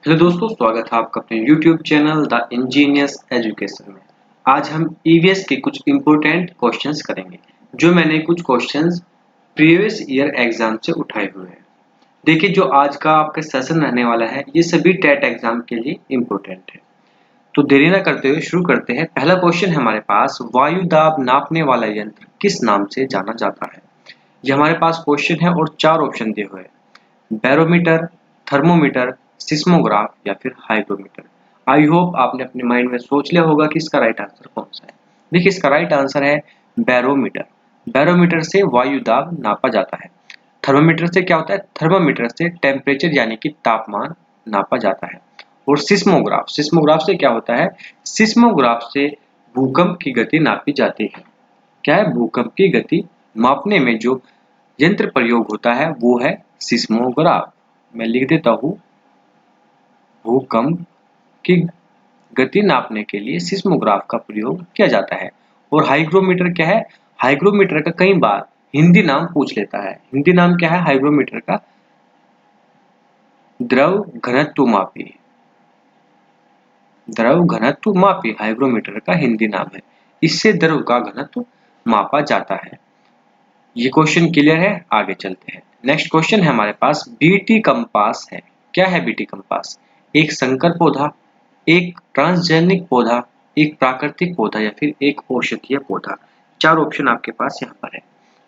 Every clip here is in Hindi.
हेलो दोस्तों, स्वागत है आपका अपने YouTube channel the engineers education में। आज हम ईवीएस के कुछ इम्पोर्टेंट क्वेश्चंस करेंगे, जो मैंने कुछ क्वेश्चंस प्रीवियस ईयर एग्जाम से उठाए हुए हैं। देखिए, जो आज का आपका सेशन रहने वाला है, ये सभी टेट एग्जाम के लिए इम्पोर्टेंट है। तो देरी न करते हुए शुरू करते हैं। पहला क्वेश्चन है हमारे पास, वायु दाब नापने वाला यंत्र किस नाम से जाना जाता है? ये हमारे पास क्वेश्चन है और 4 ऑप्शन दिए हुए हैं। बैरोमीटर, थर्मोमीटर, सिस्मोग्राफ या फिर हाइग्रोमीटर। आई होप आपने अपने माइंड में सोच लिया होगा कि इसका राइट आंसर कौन सा है। देखिए, इसका राइट आंसर है बैरोमीटर। बैरोमीटर से वायु दाब नापा जाता है। थर्मोमीटर से क्या होता है? थर्मोमीटर से टेम्परेचर यानी कि तापमान नापा जाता है। और सिस्मोग्राफ, सिस्मोग्राफ से क्या होता है? सिस्मोग्राफ से भूकंप की गति नापी जाती है। क्या है? भूकंप की गति मापने में जो यंत्र प्रयोग होता है वो है सिस्मोग्राफ। मैं लिख देता हूँ, भूकंप की गति नापने के लिए सिस्मोग्राफ का प्रयोग किया जाता है। और हाइग्रोमीटर क्या है? हाइग्रोमीटर का कई बार हिंदी नाम पूछ लेता है। हिंदी नाम क्या है हाइग्रोमीटर का? द्रव घनत्व मापी। द्रव घनत्व मापी हाइग्रोमीटर का हिंदी नाम है। इससे द्रव का घनत्व मापा जाता है। ये क्वेश्चन क्लियर है? आगे चलते हैं। नेक्स्ट क्वेश्चन है हमारे पास, बीटी कंपास है। क्या है बीटी कंपास? एक संकर पौधा, एक ट्रांसजेनिक पौधा, एक प्राकृतिक पौधा या फिर एक औषधीय पौधा। 4 ऑप्शन आपके पास यहाँ पर है।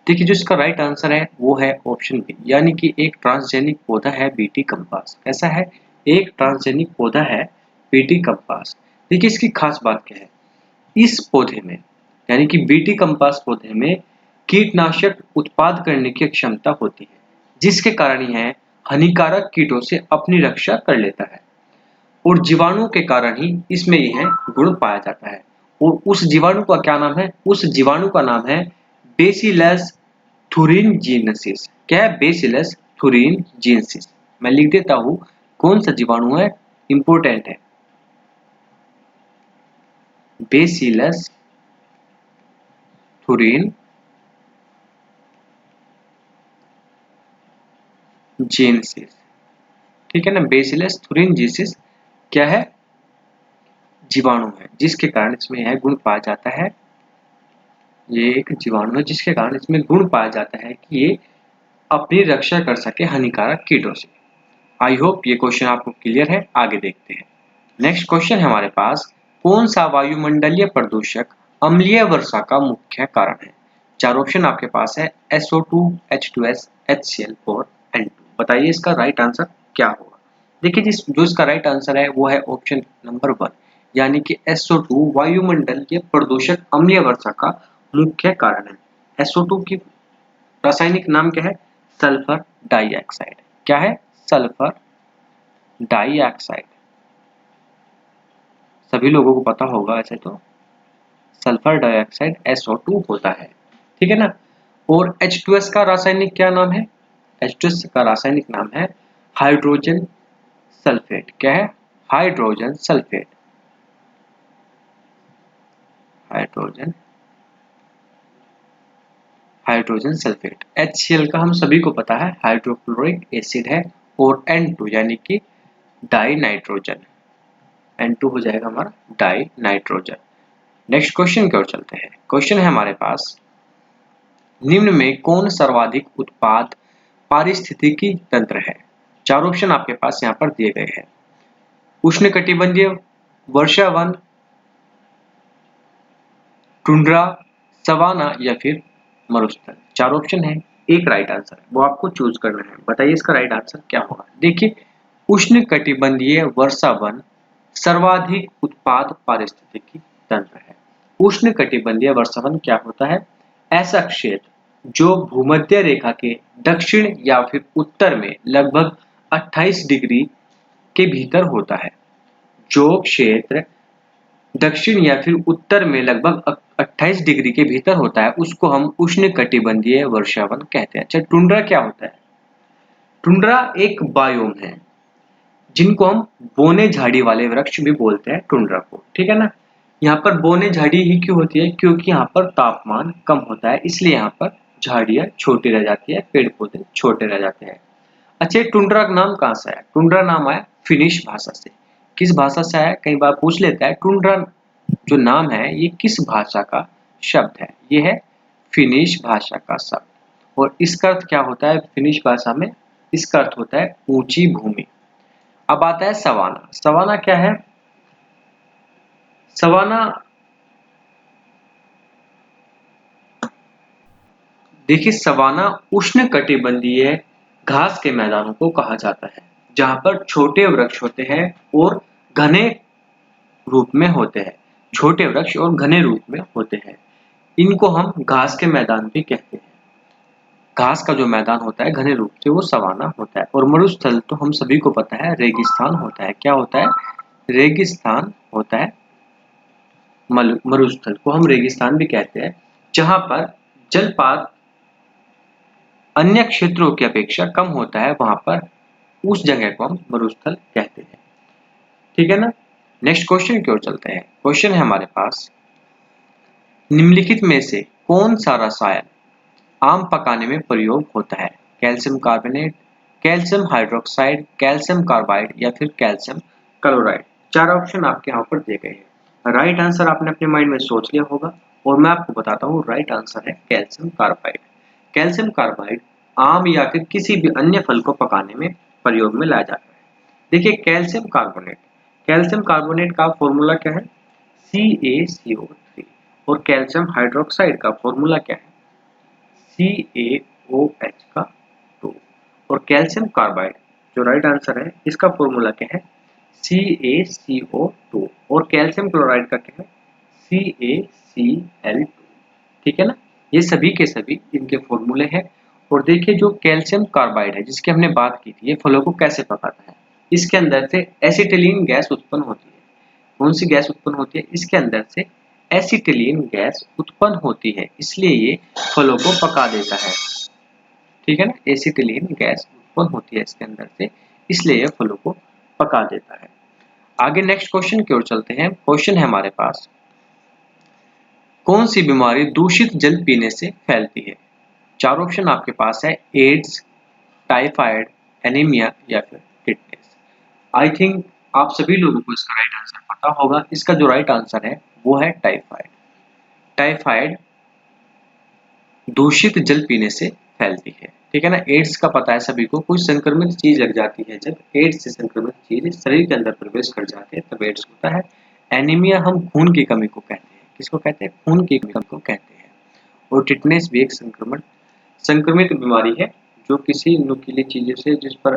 देखिए, जो इसका राइट आंसर है वो है ऑप्शन बी, यानी कि एक ट्रांसजेनिक पौधा है बीटी कंपास। कैसा है? एक ट्रांसजेनिक पौधा है बीटी कंपास। देखिए, इसकी खास बात क्या है? इस पौधे में, यानी कि बीटी कंपास पौधे में कीटनाशक उत्पाद करने की क्षमता होती है, जिसके कारण यह हानिकारक कीटों से अपनी रक्षा कर लेता है। और जीवाणु के कारण ही इसमें यह गुण पाया जाता है। और उस जीवाणु का क्या नाम है? उस जीवाणु का नाम है बेसिलस thuringiensis। क्या है? Bacillus thuringiensis। मैं लिख देता हूं, कौन सा जीवाणु है? इंपोर्टेंट है, बेसिलस thuringiensis। ठीक है ना? बेसिलस thuringiensis क्या है? जीवाणु है, जिसके कारण इसमें यह गुण पाया जाता है। ये एक जीवाणु है जिसके कारण इसमें गुण पाया जाता है कि ये अपनी रक्षा कर सके हानिकारक कीटों से। आई होप ये क्वेश्चन आपको क्लियर है। आगे देखते हैं। नेक्स्ट क्वेश्चन है हमारे पास, कौन सा वायुमंडलीय प्रदूषक अम्लीय वर्षा का मुख्य कारण है? 4 ऑप्शन आपके पास है, SO2, H2S, HCl और N2। बताइए इसका राइट आंसर क्या होगा? देखिए, जो इसका राइट आंसर है वो है ऑप्शन नंबर 1, यानी कि SO2 वायुमंडलीय प्रदूषक अम्लीय वर्षा का मुख्य कारण है। SO2 की रासायनिक नाम क्या है? Sulphur dioxide. क्या है? Sulphur dioxide. सभी लोगों को पता होगा ऐसे तो। सल्फर डाइऑक्साइड SO2 होता है। ठीक है ना? और H2S का रासायनिक क्या नाम है? H2S का रासायनिक नाम है हाइड्रोजन सल्फेट। क्या है? Hydrogen sulphate. Hydrogen hydrogen sulphate. HCl का हम सभी को पता है हाइड्रोक्लोरिक एसिड है। और N2 यानी कि डाई नाइट्रोजन। N2 हो जाएगा हमारा डाई नाइट्रोजन। नेक्स्ट क्वेश्चन की ओर चलते हैं। क्वेश्चन है हमारे पास, निम्न में कौन सर्वाधिक उत्पाद पारिस्थितिकी तंत्र है? 4 ऑप्शन आपके पास यहाँ पर दिए गए हैं। उष्णकटिबंधीय वर्षावन, टुंड्रा, सवाना या फिर मरुस्थल। 4 ऑप्शन है, एक राइट आंसर है, वो आपको चूज करना है। बताइए इसका राइट आंसर क्या होगा? देखिए, उष्णकटिबंधीय वर्षावन सर्वाधिक उत्पाद पारिस्थितिकी तंत्र है। उष्णकटिबंधीय वर्षावन क्या होता है? ऐसा क्षेत्र जो भूमध्य रेखा के दक्षिण या फिर उत्तर में लगभग 28 डिग्री के भीतर होता है। जो क्षेत्र दक्षिण या फिर उत्तर में लगभग 28 डिग्री के भीतर होता है, उसको हम उष्णकटिबंधीय वर्षावन कहते हैं। अच्छा, टुंड्रा क्या होता है? टुंड्रा एक बायोम है, जिनको हम बोने झाड़ी वाले वृक्ष भी बोलते हैं टुंड्रा को। ठीक है ना? यहाँ पर बोने झाड़ी ही क्यों होती है? क्योंकि यहाँ पर तापमान कम होता है, इसलिए यहाँ पर झाड़ियाँ छोटी रह जाती है, पेड़ पौधे छोटे रह जाते हैं। अच्छा, टुंड्रा का नाम कहाँ से आया? टुंड्रा नाम आया फिनिश भाषा से। किस भाषा से आया? कई बार पूछ लेता है टुंड्रा जो नाम है ये किस भाषा का शब्द है? ये है फिनिश भाषा का शब्द। और इसका अर्थ क्या होता है फिनिश भाषा में? इसका अर्थ होता है ऊंची भूमि। अब आता है सवाना। सवाना क्या है? सवाना देखिए, सवाना उष्णकटिबंधीय घास के मैदानों को कहा जाता है जहां पर छोटे वृक्ष होते हैं और घने रूप में होते हैं। छोटे वृक्ष और घने रूप में होते हैं। इनको हम घास के मैदान भी कहते हैं। घास का जो मैदान होता है घने रूप से वो सवाना होता है। और मरुस्थल तो हम सभी को पता है रेगिस्तान होता है। क्या होता है? रेगिस्तान होता है। मरुस्थल को हम रेगिस्तान भी कहते हैं जहां पर जलपात अन्य क्षेत्रों की अपेक्षा कम होता है, वहां पर उस जगह को हम मरुस्थल कहते हैं। ठीक है ना? नेक्स्ट क्वेश्चन की ओर चलते हैं। क्वेश्चन है हमारे पास, निम्नलिखित में से कौन सा रसायन आम पकाने में प्रयोग होता है? Calcium carbonate, calcium hydroxide, calcium carbide या फिर कैल्शियम क्लोराइड। चार ऑप्शन आपके यहाँ पर दिए गए हैं। राइट आंसर आपने अपने माइंड में सोच लिया होगा और मैं आपको बताता हूँ राइट आंसर है कैल्शियम कार्बाइड। कैल्शियम कार्बाइड आम या फिर किसी भी अन्य फल को पकाने में प्रयोग में लाया जाता है। देखिए, कैल्शियम कार्बोनेट का फॉर्मूला क्या है? CaCO3। और कैल्शियम हाइड्रोक्साइड का फॉर्मूला क्या है? CaOH का 2। और कैल्शियम कार्बाइड जो राइट आंसर है इसका फॉर्मूला क्या है? CaCO2। और कैल्शियम क्लोराइड का क्या है? CaCl2। ठीक है ना? ये सभी के सभी इनके फॉर्मूले हैं। और देखिए, जो कैल्शियम कार्बाइड है जिसकी हमने बात की थी, ये फलों को कैसे पकाता है? इसके अंदर से एसिटिलीन गैस उत्पन्न होती है। कौन सी गैस उत्पन्न होती है? इसके अंदर से एसिटिलीन गैस उत्पन्न होती है, इसलिए ये फलों को पका देता है। ठीक है ना? एसिटिलीन गैस उत्पन्न होती है इसके अंदर से, इसलिए ये फलों को पका देता है। आगे नेक्स्ट क्वेश्चन की ओर चलते हैं। क्वेश्चन है हमारे पास, कौन सी बीमारी दूषित जल पीने से फैलती है? चार ऑप्शन आपके पास है, एड्स, टाइफाइड, एनीमिया या फिर टिटनेस। आई थिंक आप सभी लोगों को इसका राइट आंसर पता होगा। इसका जो राइट आंसर है वो है टाइफाइड। टाइफाइड दूषित जल पीने से फैलती है। ठीक है ना? एड्स का पता है सभी को, कोई संक्रमित चीज लग जाती है, जब एड्स से संक्रमित चीज शरीर के अंदर प्रवेश कर जाती है तब एड्स होता है। एनीमिया हम खून की कमी को कहते हैं। किसको कहते हैं? खून की कमी को कहते हैं। और टिटनेस भी एक संक्रमित बीमारी है जो किसी नुकीली चीजों से जिस पर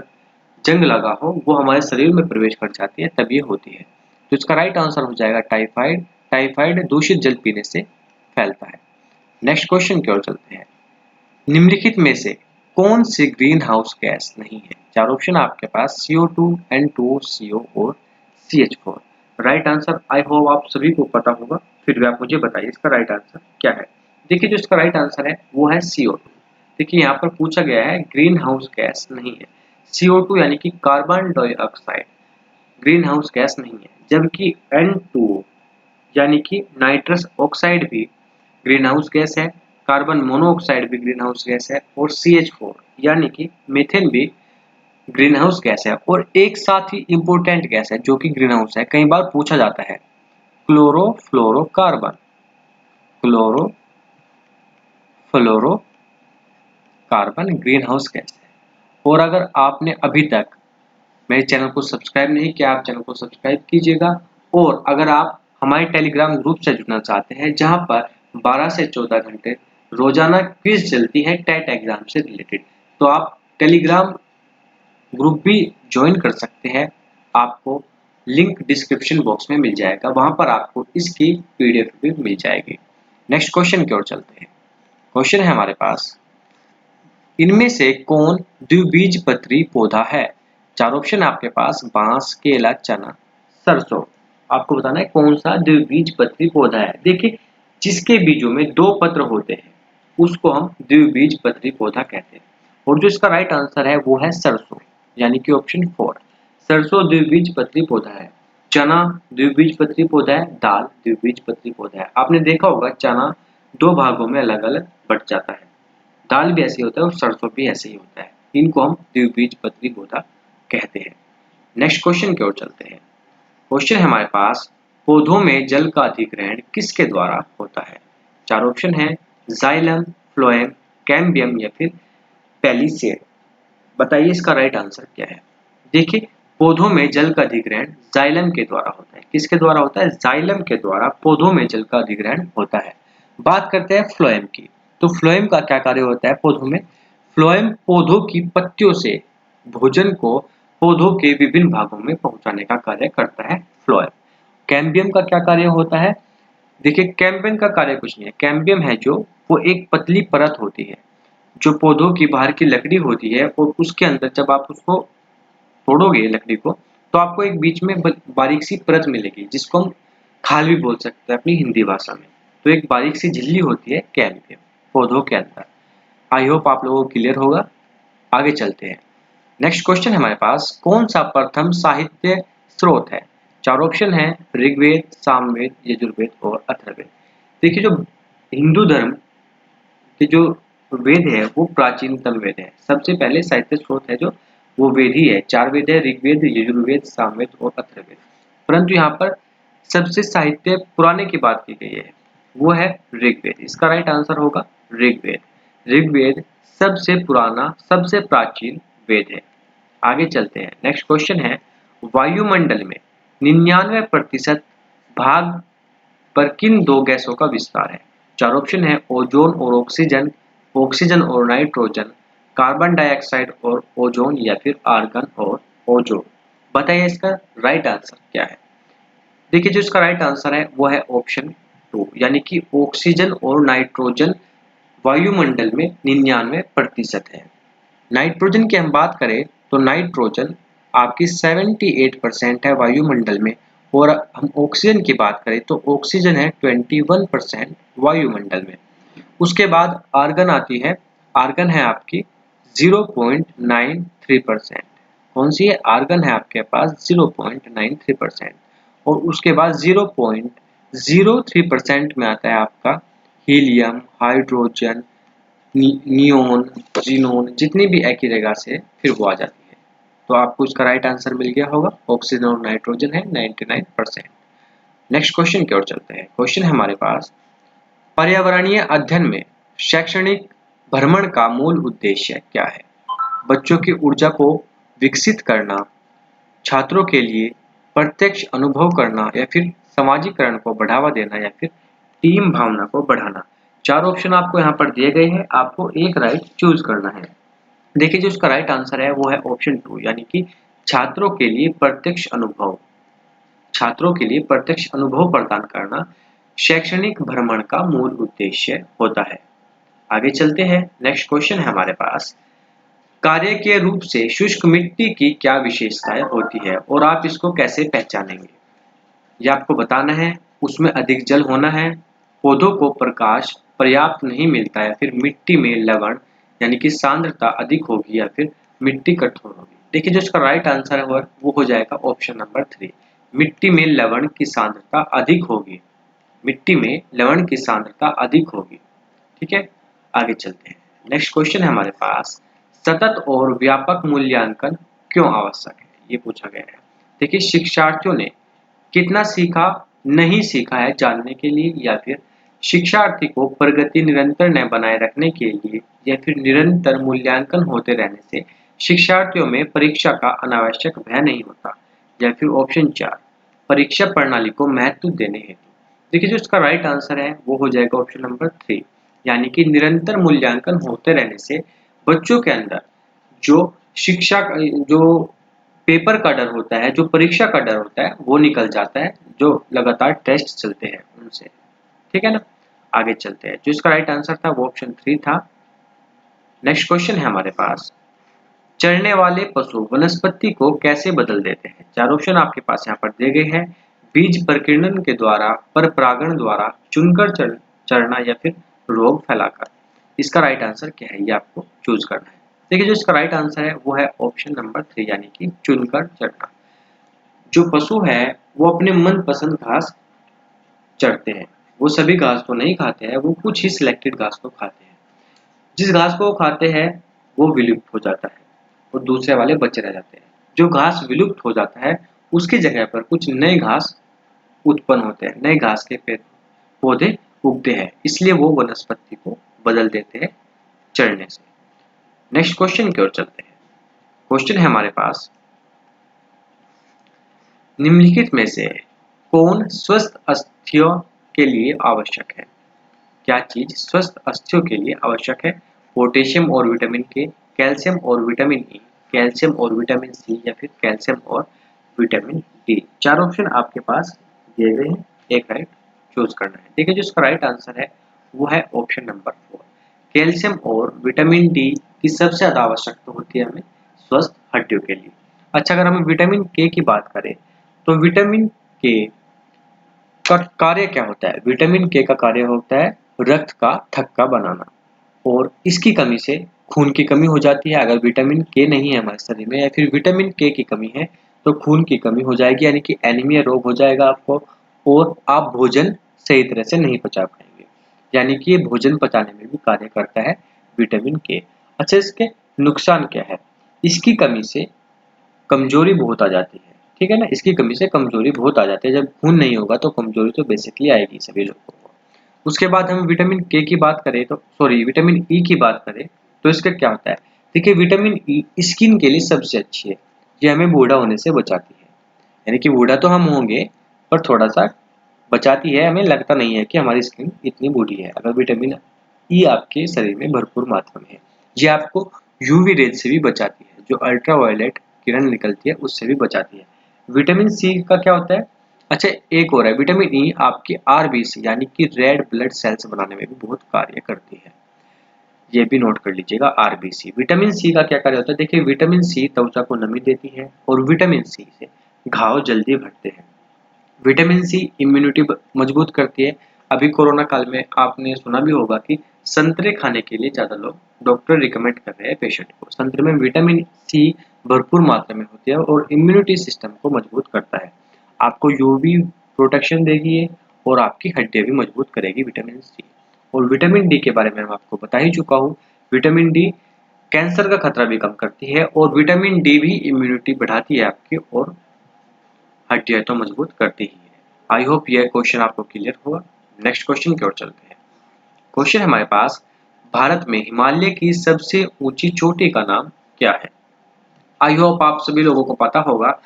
जंग लगा हो वो हमारे शरीर में प्रवेश कर जाती है तब ये होती है। तो इसका राइट आंसर हो जाएगा टाइफाइड। टाइफाइड दूषित जल पीने से फैलता है। नेक्स्ट क्वेश्चन की ओर चलते हैं। निम्नलिखित में से कौन सी ग्रीन हाउस गैस नहीं है? चार ऑप्शन आपके पास, CO2, N2O, CO और CH4। Right answer I hope आप सभी को पता होगा, फिर भी आप मुझे बताइए इसका राइट आंसर क्या है। देखिए, जो इसका राइट आंसर है वो है CO2। देखिए, यहाँ पर पूछा गया है ग्रीन हाउस गैस नहीं है। CO2 यानी कि carbon dioxide green house gas नहीं है, जबकि N2O यानी कि नाइट्रस ऑक्साइड भी ग्रीन हाउस गैस है, कार्बन मोनोऑक्साइड भी ग्रीन हाउस गैस है और CH4 यानी कि मीथेन भी ग्रीन हाउस गैस है। और एक साथ ही इंपॉर्टेंट गैस है जो कि ग्रीन हाउस है, कई बार पूछा जाता है, chlorofluorocarbon. Chlorofluorocarbon green house gas है। और अगर आपने अभी तक मेरे चैनल को सब्सक्राइब नहीं किया, आप चैनल को सब्सक्राइब कीजिएगा। और अगर आप हमारे टेलीग्राम ग्रुप से जुड़ना चाहते हैं जहां पर 12 से 14 घंटे रोजाना क्विज चलती है टेट एग्जाम से रिलेटेड, तो आप टेलीग्राम ग्रुप भी ज्वाइन कर सकते हैं। आपको लिंक डिस्क्रिप्शन बॉक्स में मिल जाएगा, वहां पर आपको इसकी PDF भी मिल जाएगी। नेक्स्ट क्वेश्चन की ओर चलते हैं। क्वेश्चन है हमारे पास, इनमें से कौन द्विबीजपत्री पौधा है? चार ऑप्शन आपके पास, बांस, केला, चना, सरसों। आपको बताना है कौन सा द्विबीजपत्री पौधा है। देखिए, जिसके बीजों में दो पत्र होते हैं उसको हम द्विबीजपत्री पौधा कहते हैं। और जो इसका राइट आंसर है वो है सरसों, यानी कि ऑप्शन 4। सरसों द्विबीजपत्री पौधा है। चना द्विबीजपत्री पौधा है। दाल द्विबीजपत्री पौधा है। आपने देखा होगा चना दो भागों में अलग अलग बट जाता है। दाल भी ऐसे ही होता है और सरसों भी ऐसे ही होता है। इनको हम द्विबीजपत्री पौधा कहते हैं। नेक्स्ट क्वेश्चन की ओर चलते हैं। क्वेश्चन है हमारे पास, पौधों में जल का अधिग्रहण किसके द्वारा होता है? चार ऑप्शन है, जाइलम, फ्लोएम, कैम्बियम या फिर पेलिसेड। बताइए इसका राइट आंसर क्या है? देखिए, पौधों में जल का अधिग्रहण जाइलम के द्वारा होता है। किसके द्वारा होता है? जाइलम के द्वारा पौधों में जल का अधिग्रहण होता है। बात करते हैं फ्लोएम की। तो फ्लोएम का क्या कार्य होता है पौधों में? फ्लोएम पौधों की पत्तियों से भोजन को पौधों के विभिन्न भागों में पहुंचाने का कार्य करता है फ्लोएम। कैम्बियम का क्या कार्य होता है? देखिए, कैम्बियम का कार्य कुछ नहीं है। कैम्बियम है जो, वो एक पतली परत होती है जो पौधों की बाहर की लकड़ी होती है, और उसके अंदर जब आप उसको तोड़ोगे लकड़ी को, तो आपको एक बीच में बारीक सी परत मिलेगी जिसको हम खाल भी बोल सकते हैं अपनी हिंदी भाषा में। तो एक बारीक सी झिल्ली होती है कैम्बियम पौधों के अंदर। आई होप आप लोगों को क्लियर होगा। आगे चलते हैं। नेक्स्ट क्वेश्चन हमारे पास, कौन सा प्रथम साहित्य स्रोत है? चार ऑप्शन है, ऋग्वेद, सामवेद, यजुर्वेद और अथर्ववेद। देखिए, जो हिंदू धर्म कि जो वेद है वो प्राचीनतम वेद है। सबसे पहले साहित्य स्रोत है जो, वो वेद ही है। चार वेद है, ऋग्वेद, यजुर्वेद, सामवेद और अथर्ववेद। परंतु यहाँ पर सबसे साहित्य पुराने की बात की गई है, वो है ऋग्वेद। इसका राइट आंसर होगा ऋग्वेद। ऋग्वेद सबसे पुराना, सबसे प्राचीन वेद है। आगे चलते हैं। नेक्स्ट क्वेश्चन है, वायुमंडल में 99% भाग पर किन दो गैसों का विस्तार है? चार ऑप्शन है, ओजोन और ऑक्सीजन, ऑक्सीजन और नाइट्रोजन, कार्बन डाइऑक्साइड और ओजोन या फिर आर्गन और ओजोन। बताइए इसका राइट आंसर क्या है? देखिए, जो इसका राइट आंसर है वो है ऑप्शन 2, यानी कि ऑक्सीजन और नाइट्रोजन वायुमंडल में 99% है। नाइट्रोजन की हम बात करें तो नाइट्रोजन आपकी 78% है वायुमंडल में, और हम ऑक्सीजन की बात करें तो ऑक्सीजन है 21% वायुमंडल में। उसके बाद आर्गन आती है। आर्गन है आपकी 0.93%। कौन सी है? आर्गन है आपके पास 0.93%। और उसके बाद 0.03% में आता है आपका हीलियम, हाइड्रोजन, नियोन, जीनोन, जितनी भी एक्यूरेट गैस है फिर वो आ जाती है। तो आपको इसका राइट आंसर मिल गया होगा। ऑक्सीजन और नाइट्रोजन है 99%। नेक्स्ट क्वेश्चन की ओर चलते हैं। क्वेश्चन है हमारे पास, पर्यावरणीय अध्ययन में शैक्षणिक भ्रमण का मूल उद्देश्य क्या है? बच्चों की ऊर्जा को विकसित करना, छात्रों के लिए प्रत्यक्ष अनुभव करना या फिर समाजीकरण को बढ़ावा देना या फिर टीम भावना को बढ़ाना। चार ऑप्शन आपको यहाँ पर दिए गए हैं, आपको एक राइट चूज करना है। देखिए, जो इसका राइट आंसर है वो है ऑप्शन 2, यानी कि छात्रों के लिए प्रत्यक्ष अनुभव। छात्रों के लिए प्रत्यक्ष अनुभव प्रदान करना शैक्षणिक भ्रमण का मूल उद्देश्य होता है। आगे चलते हैं। नेक्स्ट क्वेश्चन है हमारे पास, कार्य के रूप से शुष्क मिट्टी की क्या विशेषताएं होती है और आप इसको कैसे पहचानेंगे? ये आपको बताना है। उसमें अधिक जल होना है, पौधों को प्रकाश पर्याप्त नहीं मिलता है, फिर मिट्टी में लवण यानी कि सांद्रता अधिक होगी या फिर मिट्टी कठोर होगी। देखिए, जो इसका राइट आंसर है वो हो जाएगा ऑप्शन नंबर 3, मिट्टी में लवण की सांद्रता अधिक होगी। मिट्टी में लवण की सांद्रता अधिक होगी। ठीक है, आगे चलते हैं। नेक्स्ट क्वेश्चन है हमारे पास, सतत और व्यापक मूल्यांकन क्यों आवश्यक है? ये पूछा गया है। देखिए, शिक्षार्थियों ने कितना सीखा, नहीं सीखा है जानने के लिए, या फिर शिक्षार्थी को प्रगति निरंतर न बनाए रखने के लिए, या फिर निरंतर मूल्यांकन होते रहने से शिक्षार्थियों में परीक्षा का अनावश्यक भय नहीं होता, या फिर ऑप्शन 4, परीक्षा प्रणाली को महत्व देने हेतु। देखिए, जो इसका राइट आंसर है वो हो जाएगा ऑप्शन नंबर 3, यानी कि निरंतर मूल्यांकन होते रहने से बच्चों के अंदर जो शिक्षा जो पेपर का डर होता है, जो परीक्षा का डर होता है, वो निकल जाता है, जो लगातार टेस्ट चलते हैं उनसे। ठीक है ना? आगे चलते हैं। जो इसका राइट आंसर था वो ऑप्शन 3 था। नेक्स्ट क्वेश्चन है हमारे पास, चरने वाले पशु वनस्पति को कैसे बदल देते हैं? चार ऑप्शन आपके पास यहाँ पर दिए गए हैं, बीज प्रकीर्णन के द्वारा, पर परागण द्वारा, चुनकर चरना या फिर रोग फैलाकर। इसका राइट आंसर क्या है ये आपको चूज करना है। देखिए, जो इसका राइट आंसर है वो है ऑप्शन नंबर 3, यानी कि चुनकर चरना। जो पशु है वो अपने मनपसंद घास चरते हैं। वो सभी घास तो नहीं खाते हैं, वो कुछ ही सिलेक्टेड घास को खाते हैं। जिस घास को वो खाते हैं वो विलुप्त हो जाता है। और दूसरे वाले बचे रह जाते हैं। जो घास विलुप्त हो जाता है उसकी जगह पर कुछ नए घास उत्पन्न होते हैं, नए घास के पेड़ पौधे उगते हैं, इसलिए वो वनस्पति को बदल देते हैं चढ़ने से। नेक्स्ट क्वेश्चन की ओर चलते हैं। क्वेश्चन है हमारे पास, निम्नलिखित में से कौन स्वस्थ अस्थियों के लिए आवश्यक है? क्या चीज स्वस्थ अस्थियों के लिए आवश्यक है? पोटेशियम और विटामिन के, कैल्शियम और विटामिन ई, कैल्शियम और विटामिन सी, या फिर कैल्शियम और विटामिन डी। चार ऑप्शन आपके पास दिए गए हैं, एक राइट चूज करना है। देखिए जो इसका राइट आंसर है वो है ऑप्शन नंबर 4। कैल्शियम और विटामिन डी की सबसे ज्यादा आवश्यकता होती है हमें स्वस्थ हड्डियों के लिए। अच्छा, अगर हम विटामिन के की बात करें तो विटामिन के का कार्य क्या होता है? विटामिन के का कार्य होता है रक्त का थक्का बनाना, और इसकी कमी से खून की कमी हो जाती है। अगर विटामिन के नहीं है हमारे शरीर में या फिर विटामिन के की कमी है तो खून की कमी हो जाएगी, यानी कि एनीमिया रोग हो जाएगा आपको, और आप भोजन सही तरह से नहीं पचा पाएंगे। यानी कि ये भोजन पचाने में भी कार्य करता है विटामिन के। अच्छा, इसके नुकसान क्या है? इसकी कमी से कमजोरी बहुत आ जाती है, ठीक है ना। इसकी कमी से कमजोरी बहुत आ जाती है। जब खून नहीं होगा तो कमजोरी तो बेसिकली आएगी सभी लोगों को। उसके बाद हम विटामिन के की बात करें तो सॉरी विटामिन ई की बात करें तो इसका क्या होता है? देखिए विटामिन ई स्किन के लिए सबसे अच्छी है। ये हमें बूढ़ा होने से बचाती है, यानी कि बूढ़ा तो हम होंगे पर थोड़ा सा बचाती है, हमें लगता नहीं है कि हमारी स्किन इतनी बूढ़ी है अगर विटामिन ई आपके शरीर में भरपूर मात्रा में है। ये आपको यूवी रेज से भी बचाती है, जो अल्ट्रावायलेट किरण निकलती है उससे भी बचाती है। विटामिन सी का क्या होता है? अच्छा, एक और है विटामिन ई आपकी आरबीसी यानी कि रेड ब्लड सेल्स बनाने में भी बहुत कार्य करती है। ये भी नोट कर लीजिएगा, आरबीसी। विटामिन सी का क्या कार्य होता है? देखिए विटामिन सी त्वचा को नमी देती है और विटामिन सी से घाव जल्दी भरते हैं। विटामिन सी इम्यूनिटी मजबूत करती है। अभी कोरोना काल में आपने सुना भी होगा कि संतरे खाने के लिए ज्यादा लोग डॉक्टर रिकमेंड कर रहे हैं पेशेंट को। संतरे में विटामिन सी भरपूर मात्रा में होती है और इम्यूनिटी सिस्टम को मजबूत करता है। आपको यूवी प्रोटेक्शन देगी ये, और आपकी हड्डियां भी मजबूत करेगी विटामिन सी। और विटामिन डी के बारे में मैं आपको बता ही चुका हूँ। विटामिन डी कैंसर का खतरा भी कम करती है, और विटामिन डी भी इम्यूनिटी बढ़ाती है आपकी, और हड्डियां तो मजबूत करती ही है। आई होप यह क्वेश्चन आपको क्लियर होगा। नेक्स्ट क्वेश्चन की ओर चलते हैं। क्वेश्चन हमारे पास, भारत में हिमालय की सबसे ऊंची चोटी का नाम क्या है? आई होप आप सभी लोगों को पता होगा,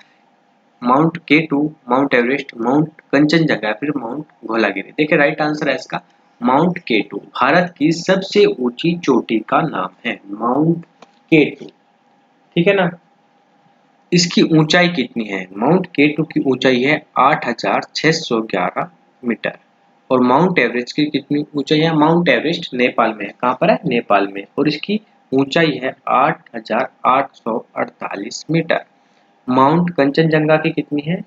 Mount K two, Mount Everest, Mount Kanchenjunga, फिर माउंट धौलागिरी। देखिए राइट आंसर है इसका माउंट केटू। भारत की सबसे ऊंची चोटी का नाम है माउंट केटू, ठीक है ना। इसकी ऊंचाई कितनी है? माउंट केटू की ऊंचाई है 8,611 मीटर। और माउंट एवरेस्ट की कितनी ऊंचाई है? माउंट एवरेस्ट नेपाल में है। कहाँ पर है? नेपाल में। और इसकी ऊंचाई है 8,848 मीटर। माउंट कंचनजंगा की कितनी है?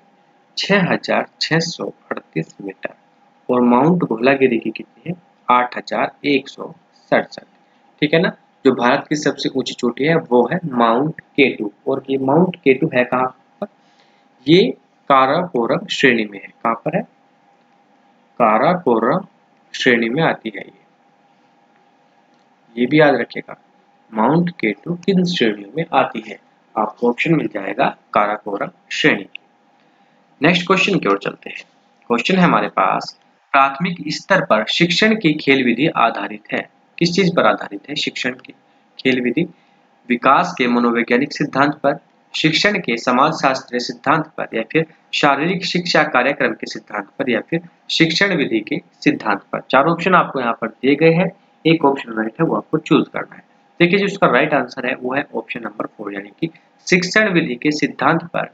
6,638 मीटर। और माउंट धौलागिरी की कितनी है? 8,167। ठीक है ना। जो भारत की सबसे ऊंची चोटी है वो है माउंट केटू। और ये माउंट केटू है कहाँ पर? ये काराकोरम श्रेणी में है। कहाँ पर है? काराकोरम श्रेणी में आती है ये भी याद रखिएगा। माउंट केटू किन श्रेणियों में आती है? आपको ऑप्शन मिल जाएगा काराकोरम श्रेणी की। नेक्स्ट क्वेश्चन की ओर चलते हैं। क्वेश्चन है हमारे पास, प्राथमिक स्तर पर शिक्षण की खेल विधि आधारित है। किस चीज पर आधारित है शिक्षण की खेल विधि? विकास के मनोवैज्ञानिक सिद्धांत पर, शिक्षण के समाजशास्त्रीय सिद्धांत पर, या फिर शारीरिक शिक्षा कार्यक्रम के सिद्धांत पर, या फिर शिक्षण विधि के सिद्धांत पर। चार ऑप्शन आपको यहाँ पर दिए गए हैं, एक ऑप्शन राइट है वो आपको चूज करना है। देखिए जो इसका राइट आंसर है वो है ऑप्शन नंबर 4, यानी कि शिक्षण विधि के सिद्धांत पर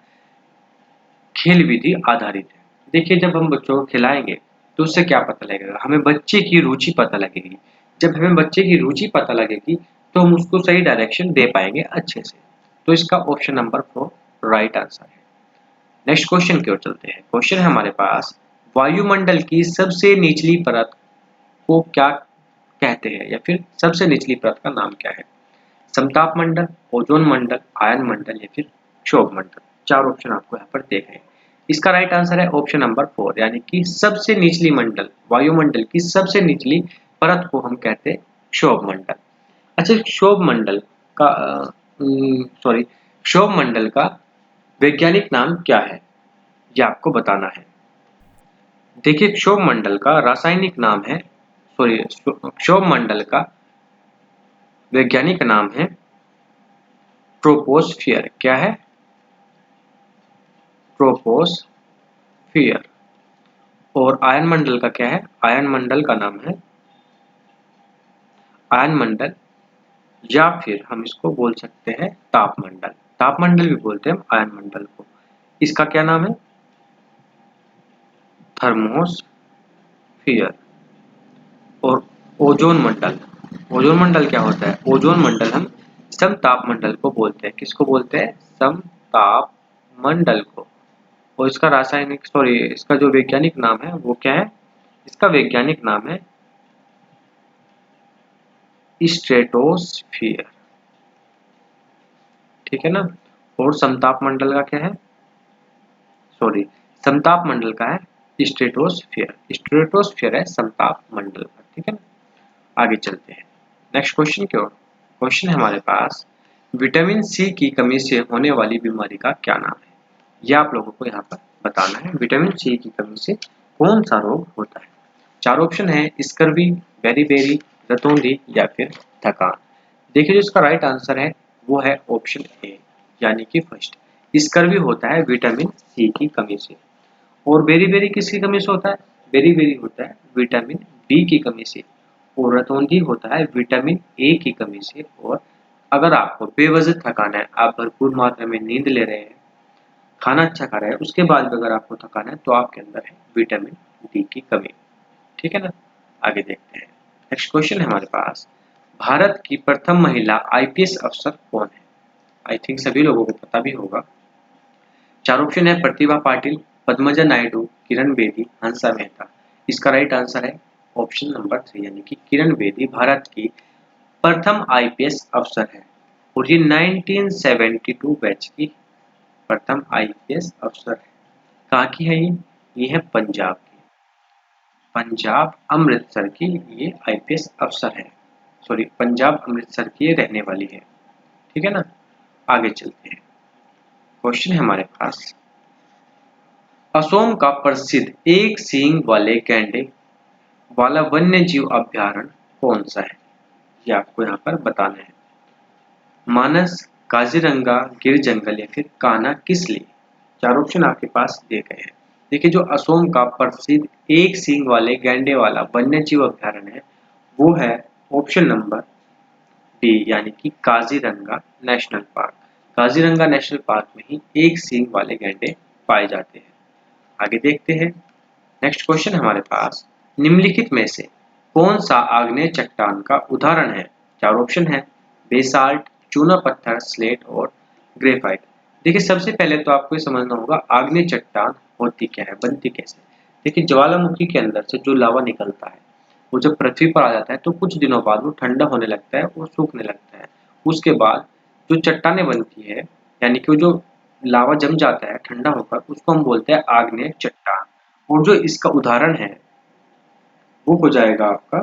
खेल विधि आधारित है। देखिए जब हम बच्चों को खिलाएंगे तो उससे क्या पता लगेगा? हमें बच्चे की रुचि पता लगेगी। जब हमें बच्चे की रुचि पता लगेगी तो हम उसको सही डायरेक्शन दे पाएंगे अच्छे से। तो इसका ऑप्शन नंबर 4 राइट आंसर है। नेक्स्ट क्वेश्चन की ओर चलते हैं। क्वेश्चन है हमारे पास, वायुमंडल की सबसे निचली परत को क्या कहते हैं, या फिर सबसे निचली परत का नाम क्या है? समताप मंडल, ओजोन मंडल, आयन मंडल, या फिर क्षोभ मंडल। चार ऑप्शन आपको यहाँ पर देख रहे हैं। इसका राइट आंसर है ऑप्शन नंबर 4, यानी कि सबसे निचली मंडल, वायुमंडल की सबसे निचली परत को हम कहते हैं क्षोभ मंडल। अच्छा, क्षोभ मंडल का सॉरी क्षोभ मंडल का वैज्ञानिक नाम क्या है, ये आपको बताना है। देखिए क्षोभ मंडल का रासायनिक नाम है, सॉरी क्षोभ मंडल का वैज्ञानिक नाम है ट्रोपोस्फियर। क्या है? ट्रोपोस्फियर। और आयन मंडल का क्या है? आयन मंडल का नाम है आयन मंडल, या फिर हम इसको बोल सकते हैं तापमंडल। तापमंडल भी बोलते हैं हम आयन मंडल को। इसका क्या नाम है? थर्मोस्फियर। और ओजोन मंडल, ओजोन मंडल क्या होता है? ओजोन मंडल हम समताप मंडल को बोलते हैं। किसको बोलते हैं? समताप मंडल को। और इसका रासायनिक सॉरी इसका जो वैज्ञानिक नाम है वो क्या है? इसका वैज्ञानिक नाम है स्ट्रेटोस्फियर। ठीक है ना। और समताप मंडल का क्या है? सॉरी समताप मंडल का है स्ट्रेटोस्फियर। स्ट्रेटोस्फियर है समताप मंडल का। ठीक है ना। आगे चलते हैं नेक्स्ट क्वेश्चन की ओर। क्वेश्चन है हमारे पास, विटामिन सी की कमी से होने वाली बीमारी का क्या नाम है? यह आप लोगों को यहाँ पर बताना है। विटामिन सी की कमी से कौन सा रोग होता है? चार ऑप्शन है, स्कर्वी, बेरी, रतौंधी या फिर थकान। देखिए जो इसका राइट आंसर है वो है ऑप्शन ए, यानी कि फर्स्ट। स्कर्वी होता है विटामिन सी की कमी से। और बेरी किसकी कमी से होता है? बेरी होता है विटामिन बी की कमी से। और रतौंधी होता है विटामिन ए की कमी से। और अगर आपको बेवजह थकान है, आप भरपूर मात्रा में नींद ले रहे हैं, खाना अच्छा खा रहे हैं, उसके बाद भी अगर आपको थकान है तो आपके अंदर है विटामिन डी की कमी। ठीक है ना। आगे देखते हैं नेक्स्ट क्वेश्चन है हमारे पास, भारत की प्रथम महिला आईपीएस अफसर कौन है? आई थिंक सभी लोगों को पता भी होगा। चार ऑप्शन है, प्रतिभा पाटिल, पद्मजा नायडू, किरण बेदी, हंसा मेहता। इसका राइट आंसर है ऑप्शन नंबर 3, यानी कि किरण बेदी भारत की प्रथम आईपीएस अफसर है। और ये 1972 बैच की प्रथम आईपीएस अफसर है। कहाँ की है ये है पंजाब की, पंजाब अमृतसर की ये आईपीएस अफसर है। सॉरी पंजाब अमृतसर की ये रहने वाली है। ठीक है ना। आगे चलते हैं क्वेश्चन है हमारे पास, असोम का प्रसिद्ध एक सींग वाले गैंडे वाला वन्य जीव अभ्यारण्य कौन सा है? ये आपको यहाँ पर बताना है। मानस, काजीरंगा, गिर जंगल या फिर कान्हा किसली। चार ऑप्शन आपके पास दिए गए हैं। देखिए जो असोम का प्रसिद्ध एक सींग वाले गैंडे वाला वन्य जीव अभ्यारण्य है वो है ऑप्शन नंबर डी, यानी कि Kaziranga national park. Kaziranga national park में ही एक सींग वाले गैंडे पाए जाते हैं। आगे देखते हैं नेक्स्ट क्वेश्चन हमारे पास, निम्नलिखित में से कौन सा आग्नेय चट्टान का उदाहरण है? चार ऑप्शन है, बेसाल्ट, चूना पत्थर, स्लेट और ग्रेफाइट। देखिए सबसे पहले तो आपको ये समझना होगा आग्नेय चट्टान होती क्या है, बनती कैसे। देखिए ज्वालामुखी के अंदर से जो लावा निकलता है वो जब पृथ्वी पर आ जाता है तो कुछ दिनों बाद वो ठंडा होने लगता है और सूखने लगता है। उसके बाद जो चट्टानें बनती है, यानी कि वो जो लावा जम जाता है ठंडा होकर, उसको हम बोलते हैं आग्नेय चट्टान। और जो इसका उदाहरण है वो हो जाएगा आपका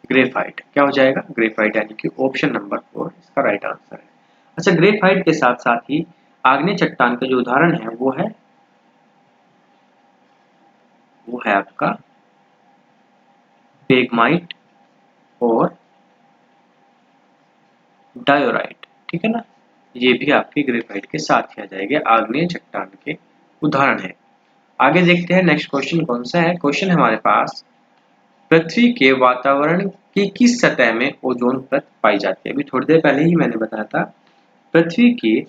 ग्रेफाइट। क्या हो जाएगा? ग्रेफाइट, यानी कि ऑप्शन नंबर 4 इसका राइट आंसर है। अच्छा ग्रेफाइट के साथ साथ ही आग्नेय चट्टान का जो उदाहरण है वो है आपका पेगमाइट और डायोराइट। ठीक है ना। ये भी आपके ग्रेफाइट के साथ ही आ जाएंगे, आग्नेय चट्टान के उदाहरण है। आगे देखते हैं नेक्स्ट क्वेश्चन कौन सा है। क्वेश्चन है हमारे पास, पृथ्वी के वातावरण की किस सतह में ओजोन परत पाई जाती है? अभी थोड़ी देर पहले ही मैंने बताया था, पृथ्वी की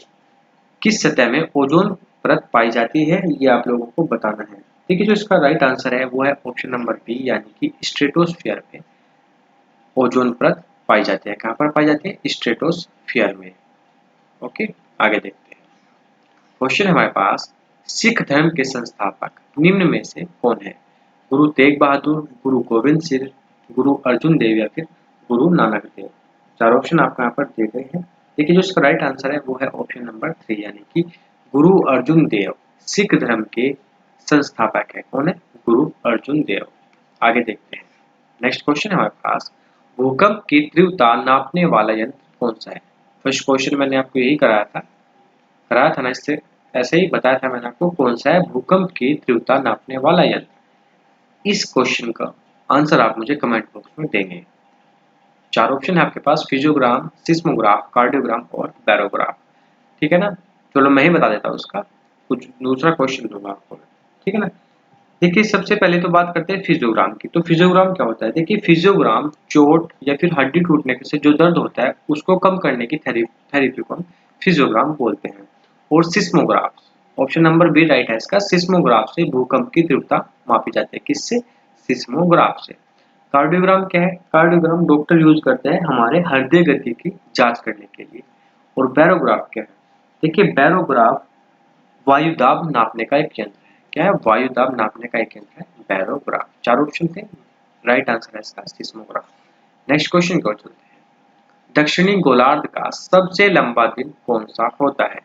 किस सतह में ओजोन परत पाई जाती है, ये आप लोगों को बताना है। देखिए जो इसका राइट आंसर है वो है ऑप्शन नंबर बी, यानी कि स्ट्रेटोस्फीयर में ओजोन परत पाई जाती है। कहाँ पर पाई जाती है? स्ट्रेटोस्फीयर में। ओके आगे देखते हैं क्वेश्चन है हमारे पास, सिख धर्म के संस्थापक निम्न में से कौन है? गुरु तेग बहादुर, गुरु गोविंद सिंह, गुरु अर्जुन देव या फिर गुरु नानक देव। चार ऑप्शन आपको यहाँ पर दिए गए हैं। देखिए जो इसका राइट आंसर है वो है ऑप्शन नंबर 3, यानी कि गुरु अर्जुन देव सिख धर्म के संस्थापक है। कौन है? गुरु अर्जुन देव। आगे देखते हैं नेक्स्ट क्वेश्चन है हमारे पास, भूकंप की तीव्रता नापने वाला यंत्र कौन सा है? फर्स्ट क्वेश्चन मैंने आपको यही कराया था ना, इससे ऐसे ही बताया था मैंने आपको, कौन सा है भूकंप की तीव्रता नापने वाला यंत्र। इस क्वेश्चन का आंसर आप मुझे कमेंट बॉक्स में देंगे। 4 ऑप्शन है आपके पास, फिजियोग्राम, सिस्मोग्राफ, कार्डियोग्राम और बैरोग्राफ। ठीक है ना, चलो मैं ही बता देता हूँ उसका, कुछ दूसरा क्वेश्चन दूंगा आपको, ठीक है ना। देखिए सबसे पहले तो बात करते हैं फिजियोग्राम की। तो फिजियोग्राम क्या होता है? देखिए फिजियोग्राम चोट या फिर हड्डी टूटने से जो दर्द होता है उसको कम करने की थेरेपी को हम फिजियोग्राम बोलते हैं। और seismograph, option number B right है इसका, सिस्मोग्राफ से भूकंप की तीव्रता मापी जाती है। किससे? सिस्मोग्राफ से। कार्डियोग्राम क्या है? कार्डियोग्राम डॉक्टर यूज करते हैं हमारे हृदय गति की जांच करने के लिए। और बैरोग्राफ क्या है? देखिए बैरोग्राफ वायु दाब नापने का एक यंत्र है। क्या है? वायु दाब नापने का एक यंत्र है बैरोग्राफ। 4 ऑप्शन थे, राइट आंसर है इसका सिस्मोग्राफ। नेक्स्ट क्वेश्चन की ओर चलते हैं। दक्षिणी गोलार्ध का सबसे लंबा दिन कौन सा होता है?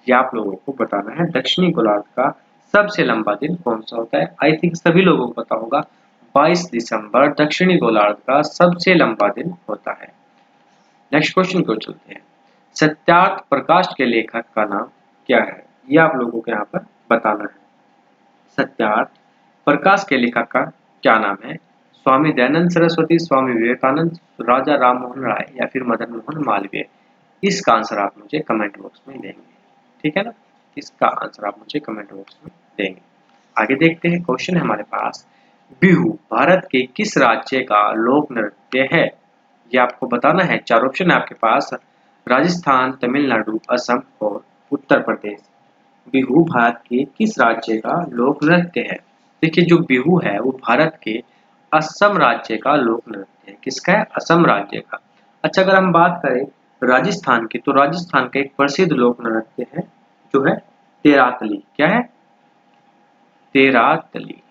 ये आप लोगों को बताना है। दक्षिणी गोलार्ध का सबसे लंबा दिन कौन सा होता है? आई थिंक सभी लोगों को पता होगा, 22 दिसंबर दक्षिणी गोलार्ध का सबसे लंबा दिन होता है। नेक्स्ट क्वेश्चन की ओर चलते हैं। सत्यार्थ प्रकाश के लेखक का नाम क्या है? ये आप लोगों को यहाँ पर बताना है। सत्यार्थ प्रकाश के लेखक का क्या नाम है? स्वामी दयानंद सरस्वती, स्वामी विवेकानंद, राजा राम मोहन राय या फिर मदन मोहन मालवीय। इसका आंसर आप मुझे कमेंट बॉक्स में देंगे, ठीक है ना। इसका आंसर आप मुझे कमेंट बॉक्स में देंगे। आगे देखते हैं, क्वेश्चन है हमारे पास, बिहू भारत के किस राज्य का लोक नृत्य है? ये आपको बताना है। 4 ऑप्शन है आपके पास, राजस्थान, तमिलनाडु, असम और उत्तर प्रदेश। बिहू भारत के किस राज्य का लोक नृत्य है? देखिए जो बिहू है वो भारत के असम राज्य का लोक नृत्य है। किसका है? असम राज्य का। अच्छा अगर हम बात करें राजस्थान की, तो राजस्थान का एक प्रसिद्ध लोक नृत्य है जो है तेरातली। क्या है? तेरातली,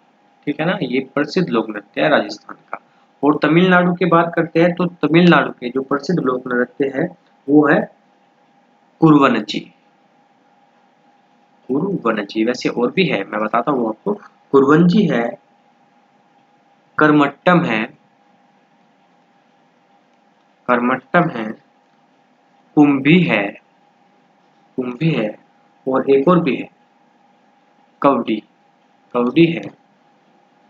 ठीक है ना, ये प्रसिद्ध लोक नृत्य है राजस्थान का। और तमिलनाडु की बात करते हैं तो तमिलनाडु के जो प्रसिद्ध लोक नृत्य है वो है कुरुवनची। कुरुवनची, वैसे और भी है, मैं बताता हूँ आपको। कुरुवंजी है, करमट्टम है, करमट्टम है, कुंभी है, कुंभी है, और एक और भी है, कवडी, कवडी है,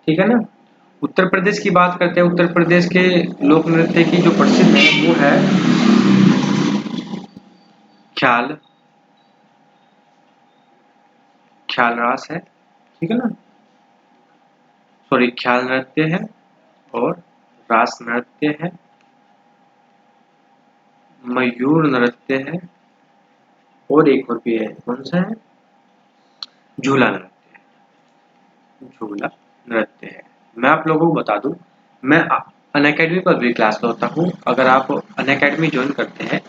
ठीक है ना। उत्तर प्रदेश की बात करते हैं। उत्तर प्रदेश के लोक नृत्य की जो प्रसिद्ध है वो है ख्याल, ख्याल रास है, ठीक है ना, सॉरी ख्याल नृत्य है और रास नृत्य है, मयूर नृत्य है और एक और भी है, कौन सा है? झूला नृत्य है, झूला नृत्य है। मैं आप लोगों को बता दूं, मैं अनअकैडमी पर भी क्लास लेता हूँ। अगर आप अनअकैडमी ज्वाइन करते हैं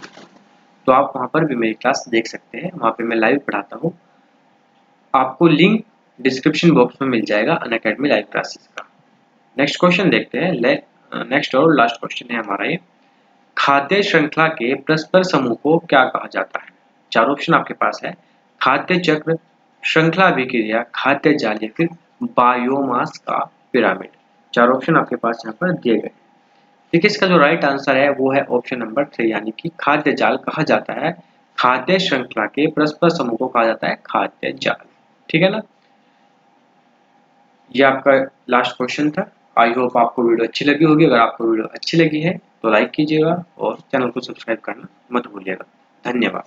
तो आप वहाँ पर भी मेरी क्लास देख सकते हैं। वहाँ पे मैं लाइव पढ़ाता हूँ। आपको लिंक डिस्क्रिप्शन बॉक्स में मिल जाएगा अनअकैडमी लाइव क्लासेस का। नेक्स्ट क्वेश्चन देखते हैं। नेक्स्ट और लास्ट क्वेश्चन है हमारा ये, खाद्य श्रृंखला के परस्पर समूह को क्या कहा जाता है? 4 ऑप्शन आपके पास है, खाद्य चक्र, श्रृंखला अभिक्रिया, खाद्य जाल या फिर बायोमास का पिरामिड। 4 ऑप्शन आपके पास यहाँ पर दिए गए। देखिए इसका जो राइट आंसर है वो है ऑप्शन नंबर 3, यानी कि खाद्य जाल कहा जाता है। खाद्य श्रृंखला के परस्पर समूह को कहा जाता है खाद्य जाल, ठीक है ना। ये आपका लास्ट क्वेश्चन था। आई होप आपको वीडियो अच्छी लगी होगी। अगर आपको वीडियो अच्छी लगी है तो लाइक कीजिएगा और चैनल को सब्सक्राइब करना मत भूलिएगा। धन्यवाद।